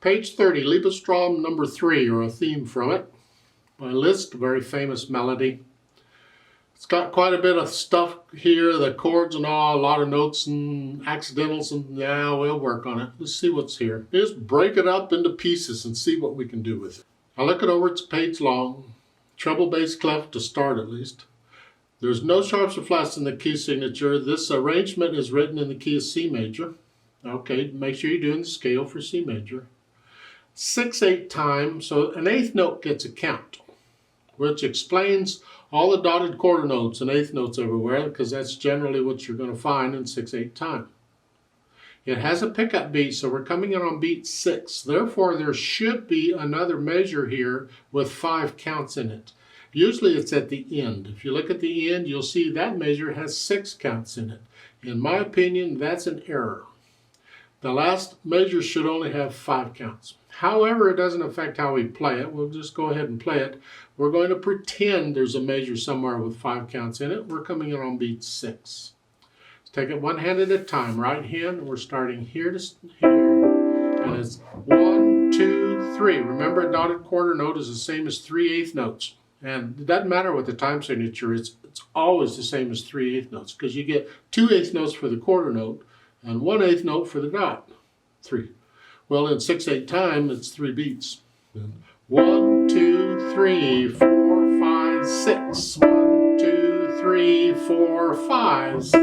Page 30, Liebestraum No. 3, or a theme from it, by Liszt, a very famous melody. It's got quite a bit of stuff here, the chords and all, a lot of notes and accidentals, and yeah, we'll work on it. Let's see what's here. Just break it up into pieces and see what we can do with it. I look it over, it's a page long. Treble bass clef to start at least. There's no sharps or flats in the key signature. This arrangement is written in the key of C major. Okay, make sure you're doing the scale for C major. 6/8 time, so an eighth note gets a count, which explains all the dotted quarter notes and eighth notes everywhere, because that's generally what you're going to find in 6/8 time. It has a pickup beat, so we're coming in on beat 6. Therefore, there should be another measure here with 5 counts in it. Usually it's at the end. If you look at the end, you'll see that measure has 6 counts in it. In my opinion, that's an error. The last measure should only have 5 counts. However, it doesn't affect how we play it. We'll just go ahead and play it. We're going to pretend there's a measure somewhere with 5 counts in it. We're coming in on beat 6. Let's take it one hand at a time. Right hand, we're starting here to here. And it's 1, 2, 3. Remember, a dotted quarter note is the same as 3/8 notes. And it doesn't matter what the time signature is. It's always the same as 3/8 notes, because you get 2/8 notes for the quarter note and 1/8 note for the dot. 3. Well, in 6/8 time, it's 3 beats. 1, 2, 3, 4, 5, 6. 1, 2, 3, 4, 5.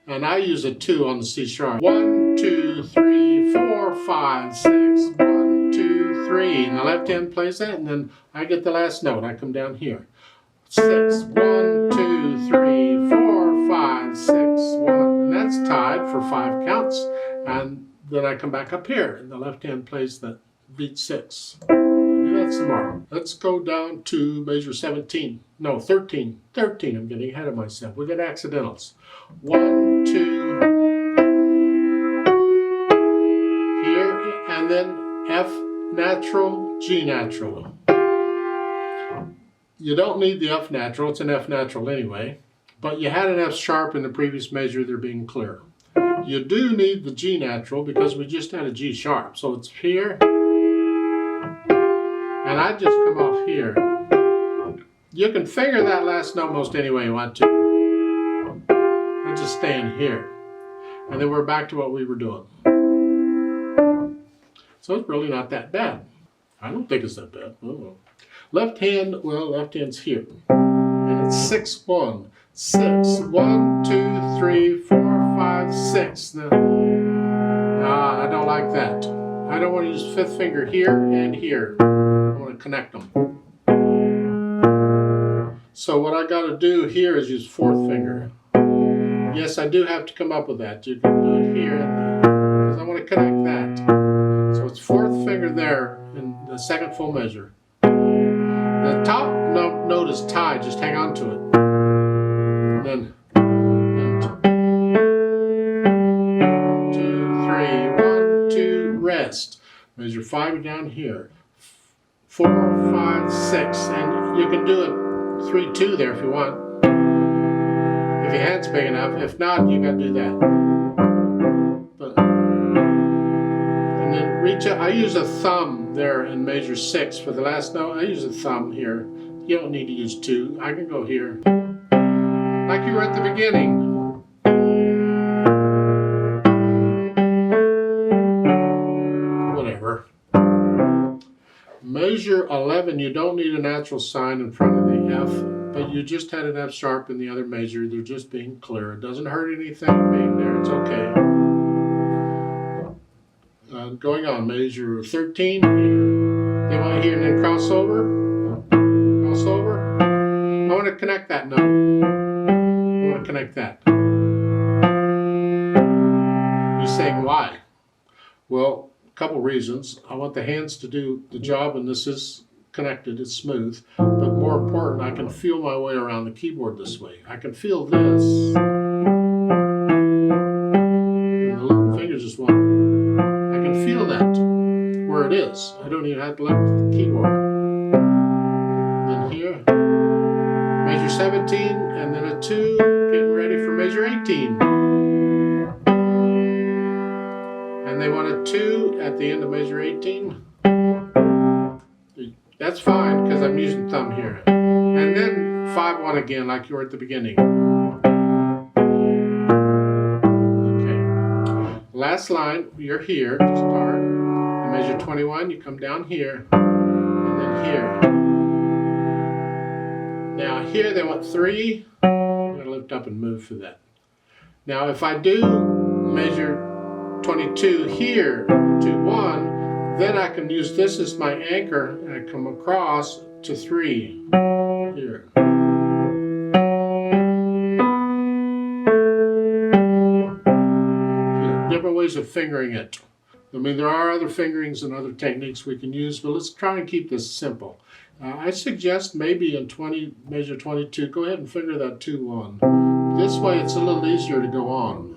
And I use a 2 on the C sharp. 1, 2, 3, 4, 5, 6. 1, 2, 3. And the left hand plays that, and then I get the last note. I come down here. 6. 1, 2, 3, 4, 5, 6. 1. And that's tied for 5 counts. And then I come back up here, and the left hand plays that beat 6. Do that some more. Let's go down to measure 17. No, 13. 13. I'm getting ahead of myself. We got accidentals. 1, 2. Here, and then F natural, G natural. You don't need the F natural. It's an F natural anyway. But you had an F sharp in the previous measure. They're being clear. You do need the G natural because we just had a G sharp. So it's here. And I just come off here. You can finger that last note most any way you want to. I just stay in here. And then we're back to what we were doing. So it's really not that bad. I don't think it's that bad. Oh. Left hand, well, left hand's here. And it's 6, 1. 6, 1, 2, 3, 4, 5, 6. Now, I don't like that. I don't want to use 5th finger here and here. I want to connect them. So what I got to do here is use 4th finger. Yes, I do have to come up with that. You can do it here because I want to connect that. So it's 4th finger there in the second full measure. The top note is tied. Just hang on to it. Then 1, 2, 3, 1, 2, rest. Measure 5 down here. 4, 5, 6, and you can do it 3, 2 there if you want. If your hand's big enough. If not, you got to do that. And then reach up. I use a thumb there in measure 6 for the last note. I use a thumb here. You don't need to use 2. I can go here. Like you were at the beginning. Whatever. Measure 11, you don't need a natural sign in front of the F, but you just had an F sharp in the other measure. They're just being clear. It doesn't hurt anything being there. It's okay. Going on, measure 13. They want here and then crossover. Crossover. I want to connect that note. I want to connect that. You're saying why? Well, a couple reasons. I want the hands to do the job, and this is connected, it's smooth. But more important, I can feel my way around the keyboard this way. I can feel this. And the little fingers just want. I can feel that where it is. I don't even have to look at the keyboard. Then here, measure 17, and then a 2, getting ready for measure 18. And and they want a 2 at the end of measure 18. That's fine because I'm using thumb here. And then 5-1 again like you were at the beginning. Okay. Last line, you're here to start. In measure 21, you come down here, and then here. Now here they want 3. I'm going to lift up and move for that. Now if I do measure 22 here to 1, then I can use this as my anchor and I come across to 3 here. Different ways of fingering it. I mean, there are other fingerings and other techniques we can use, but let's try and keep this simple. I suggest maybe in measure 22, go ahead and finger that 2-1. This way it's a little easier to go on.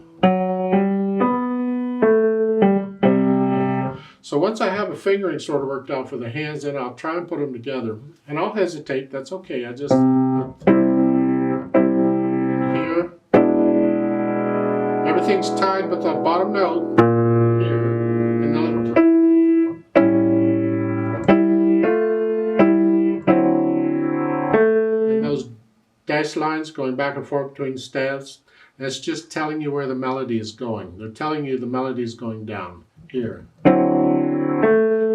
So once I have a fingering sort of worked out for the hands, then I'll try and put them together. And I'll hesitate, that's okay. I just here. Everything's tied but the bottom note here. And the little and those dash lines going back and forth between staves. And it's just telling you where the melody is going. They're telling you the melody is going down here.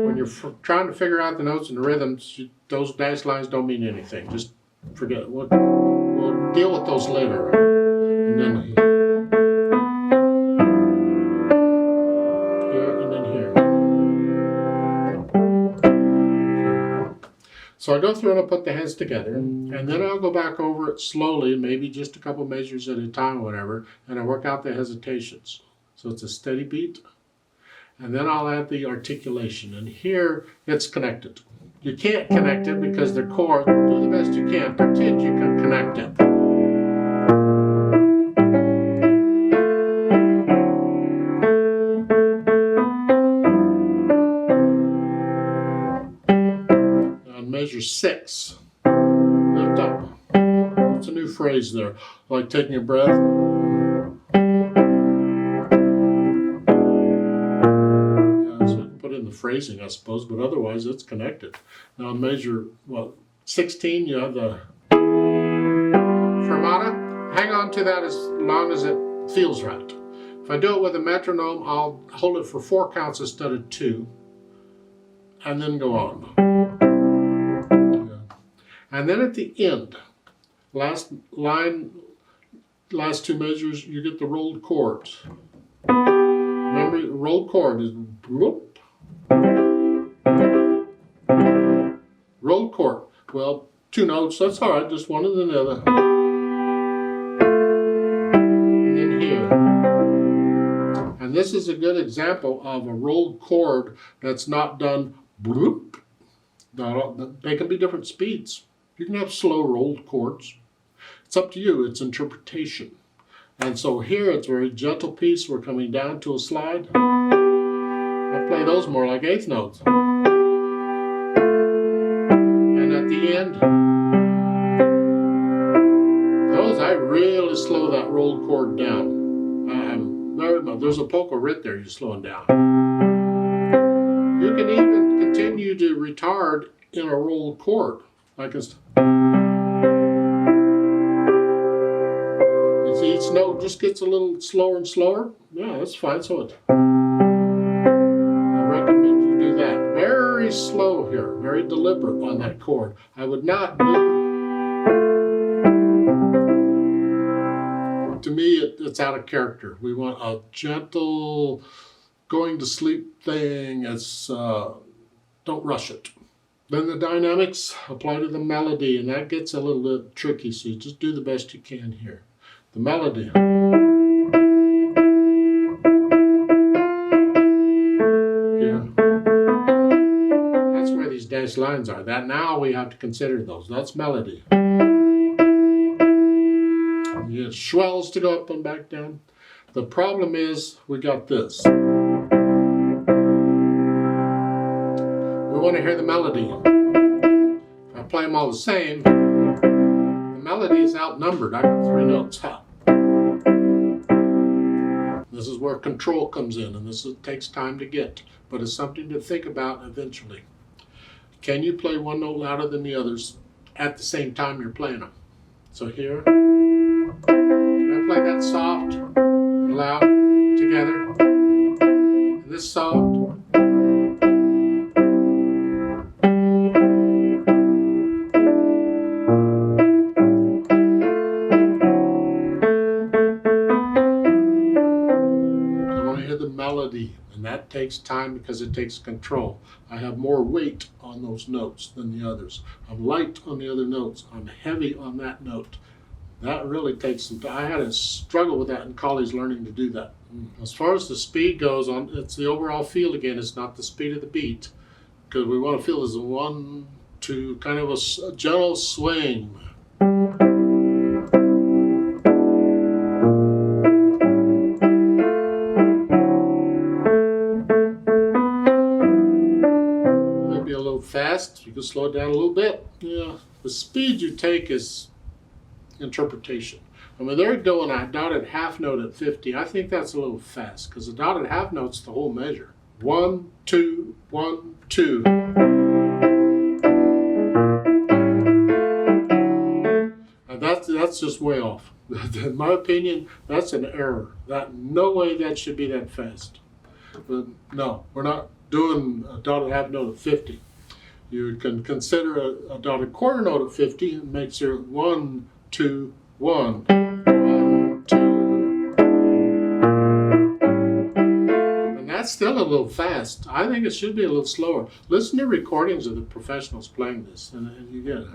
When you're trying to figure out the notes and the rhythms, those dash lines don't mean anything. Just forget it. We'll deal with those later. And then here and then here. So I go through and I put the hands together, and then I'll go back over it slowly, maybe just a couple measures at a time or whatever, and I work out the hesitations. So it's a steady beat. And then I'll add the articulation, and here it's connected. You can't connect it because they're chords. Do the best you can. Pretend you can connect it. On measure 6, lift up. It's a new phrase there, like taking a breath. The phrasing, I suppose, but otherwise it's connected. Now in measure 16, you have the fermata. Hang on to that as long as it feels right. If I do it with a metronome, I'll hold it for 4 counts instead of 2, and then go on. And then at the end, last line, last 2 measures, you get the rolled chords. Remember, the rolled chord is whoop. Rolled chord. Well, 2 notes, that's all right, just one and then the other. And then here. And this is a good example of a rolled chord that's not done bloop. They can be different speeds. You can have slow rolled chords. It's up to you, it's interpretation. And so here it's a very gentle piece. We're coming down to a slide. I play those more like 8th notes. And at the end, those I really slow that rolled chord down. There's a polka writ there you're slowing down. You can even continue to retard in a rolled chord. Like each note just gets a little slower and slower. Yeah, that's fine. So I recommend you do that. Very slow here, very deliberate on that chord. I would not do. To me, it's out of character. We want a gentle, going to sleep thing. It's don't rush it. Then the dynamics apply to the melody, and that gets a little bit tricky. So you just do the best you can here. The melody. Yeah. That's where these dash lines are. That now we have to consider those. That's melody. You get swells to go up and back down. The problem is we got this. We want to hear the melody. If I play them all the same, the melody is outnumbered. I got 3 notes. Ha. This is where control comes in, and this takes time to get, but it's something to think about eventually. Can you play one note louder than the others at the same time you're playing them? So here, can I play that soft and loud together? And this soft. The melody, and that takes time because it takes control. I have more weight on those notes than the others. I'm light on the other notes. I'm heavy on that note. That really takes some time. I had to struggle with that in college, learning to do that. As far as the speed goes, it's the overall feel again. It's not the speed of the beat, because we want to feel as a 1, 2, kind of a gentle swing. Fast, you can slow it down a little bit. Yeah, the speed you take is interpretation. I mean, they're doing a dotted half note at 50. I think that's a little fast because the dotted half note's the whole measure. 1, 2, 1, 2. And that's just way off. In my opinion, that's an error. No way that should be that fast. But no, we're not doing a dotted half note at 50. You can consider a dotted quarter note at 50 and makes your 1, 2, 1. 1, 2. And that's still a little fast. I think it should be a little slower. Listen to recordings of the professionals playing this, and you get it.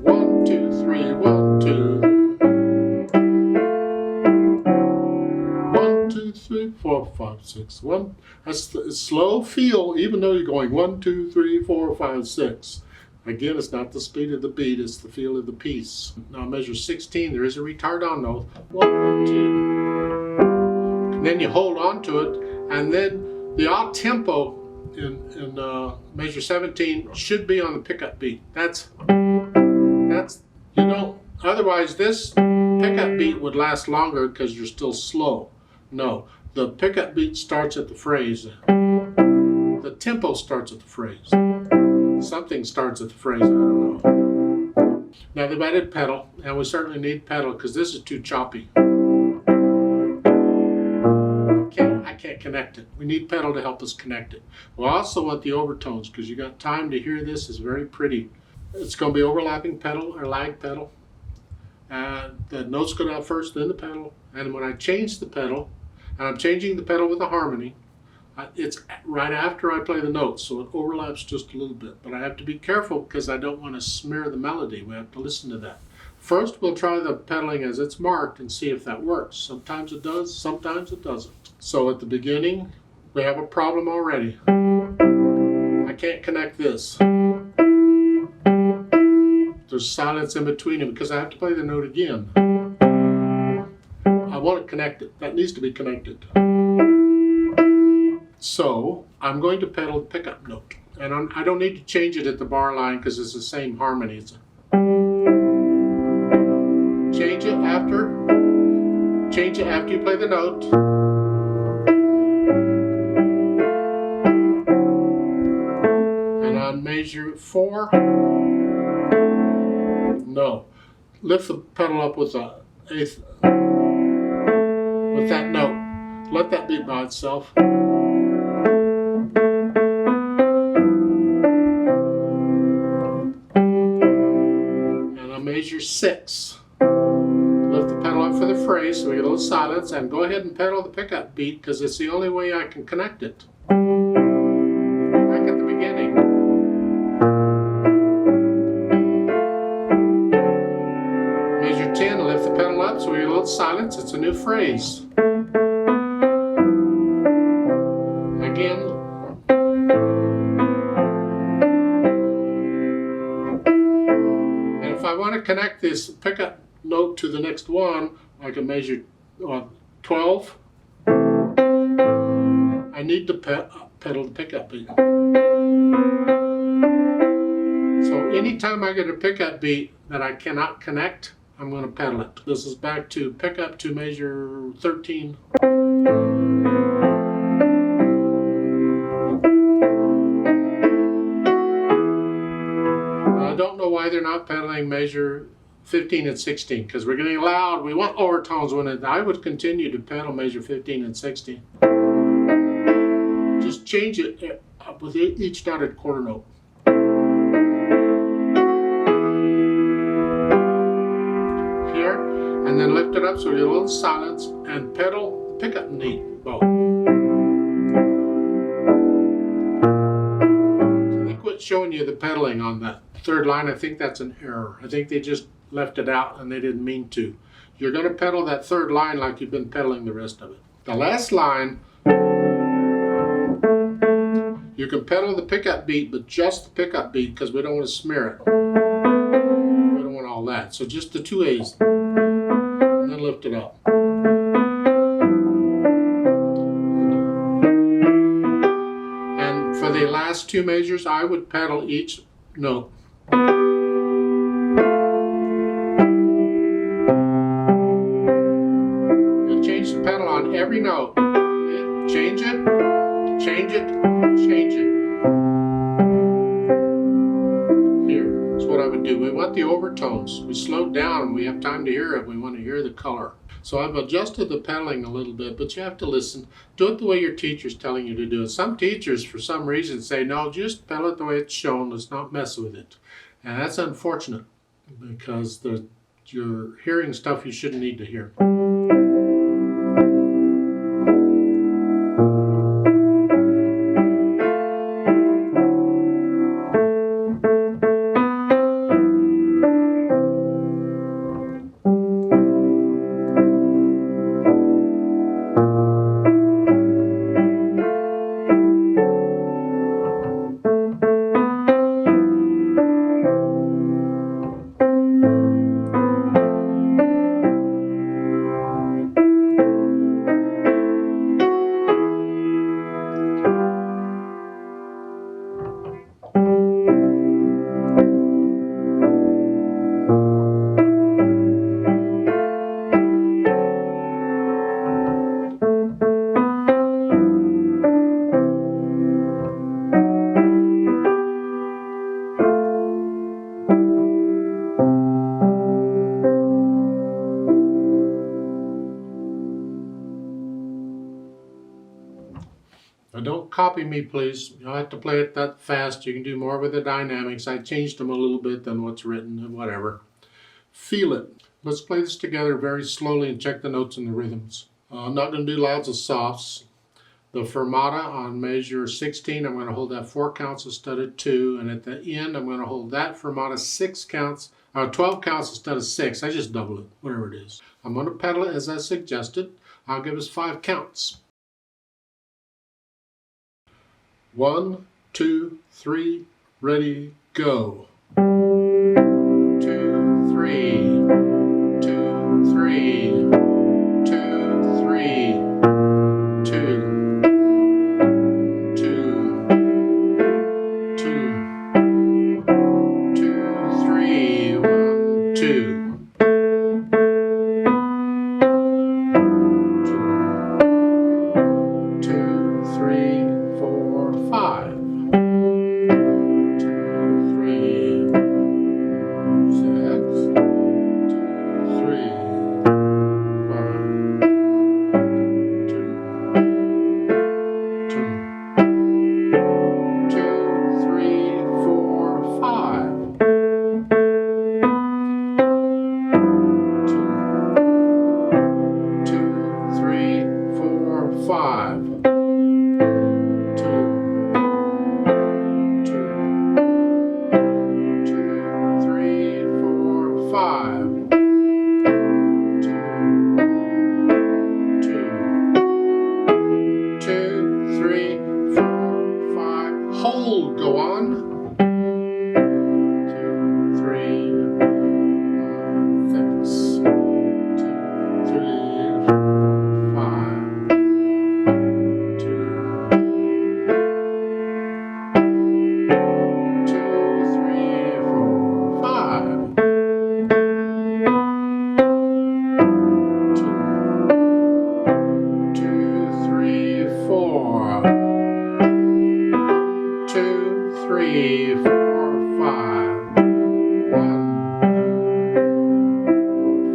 1, 2, 3, 1, 2. 1, 2, 3, 4, 5, 6, 1. That's the slow feel, even though you're going 1, 2, 3, 4, 5, 6. Again, it's not the speed of the beat, it's the feel of the piece. Now measure 16, there is a retard on note. 1, 2. And then you hold on to it, and then the odd tempo in measure 17 should be on the pickup beat. Otherwise this pickup beat would last longer because you're still slow. No, the pickup beat starts at the phrase. The tempo starts at the phrase. Something starts at the phrase, I don't know. Now they've added pedal, and we certainly need pedal because this is too choppy. I can't connect it. We need pedal to help us connect it. We also want the overtones because you got time to hear this. It's very pretty. It's going to be overlapping pedal or lag pedal. The notes go down first, then the pedal. And when I change the pedal, and I'm changing the pedal with a harmony, it's right after I play the notes, so it overlaps just a little bit. But I have to be careful because I don't want to smear the melody. We have to listen to that. First, we'll try the pedaling as it's marked and see if that works. Sometimes it does, sometimes it doesn't. So at the beginning, we have a problem already. I can't connect this. There's silence in between them because I have to play the note again. I want to connect it. That needs to be connected. So I'm going to pedal the pickup note. And I don't need to change it at the bar line because it's the same harmony. Change it after you play the note. And on measure 4, no. Lift the pedal up with the eighth, with that note. Let that be by itself. And on measure 6, lift the pedal up for the phrase so we get a little silence, and go ahead and pedal the pickup beat because it's the only way I can connect it. Back at the beginning. Measure 10, lift the pedal up so we get a little silence. It's a new phrase. Again. And if I want to connect this pickup note to the next one, I can measure 12. I need to pedal the pickup beat. So anytime I get a pickup beat that I cannot connect, I'm going to pedal it. This is back to pickup to measure 13. I don't know why they're not pedaling measure 15 and 16, because we're getting loud. We want overtones when I would continue to pedal measure 15 and 16. Just change it with each dotted quarter note. Here, and then lift it up so you get a little silence and pedal the pickup and the bow. So they quit showing you the pedaling on that third line. I think that's an error. I think they just left it out and they didn't mean to. You're going to pedal that third line like you've been pedaling the rest of it. The last line, you can pedal the pickup beat, but just the pickup beat, because we don't want to smear it. We don't want all that. So just the 2 A's, and then lift it up. And for the last 2 measures, I would pedal each note. Pedal on every note. Change it, change it, change it. Here is what I would do. We want the overtones. We slowed down and we have time to hear it. We want to hear the color. So I've adjusted the pedaling a little bit, but you have to listen. Do it the way your teacher's telling you to do it. Some teachers, for some reason, say, no, just pedal it the way it's shown. Let's not mess with it. And that's unfortunate, because you're hearing stuff you shouldn't need to hear. Now don't copy me, please. You don't have to play it that fast. You can do more with the dynamics. I changed them a little bit than what's written and whatever. Feel it. Let's play this together very slowly and check the notes and the rhythms. I'm not going to do lots of softs. The fermata on measure 16, I'm going to hold that 4 counts instead of 2. And at the end, I'm going to hold that fermata 12 counts instead of 6. I just double it, whatever it is. I'm going to pedal it as I suggested. I'll give us 5 counts. 1, 2, 3, ready, go. 2, 3, 2, 3, 2, 3, 2, 2, 2, 2, 3, 1, 2. 2, 3, 4, 5. 2, 3, 6. 2, 3, 5. 2, 3, 4, 5. 2, 3, 4, 5. 2, 3, 4, 5. Hold, go on. 2, 3, 6. 2, 3, 5. 2, 2, 3, 4, 5. 3, 4, 5. 1,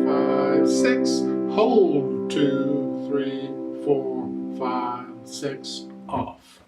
4, 5, 6. Hold. 2, 3, 4, 5, 6. Off.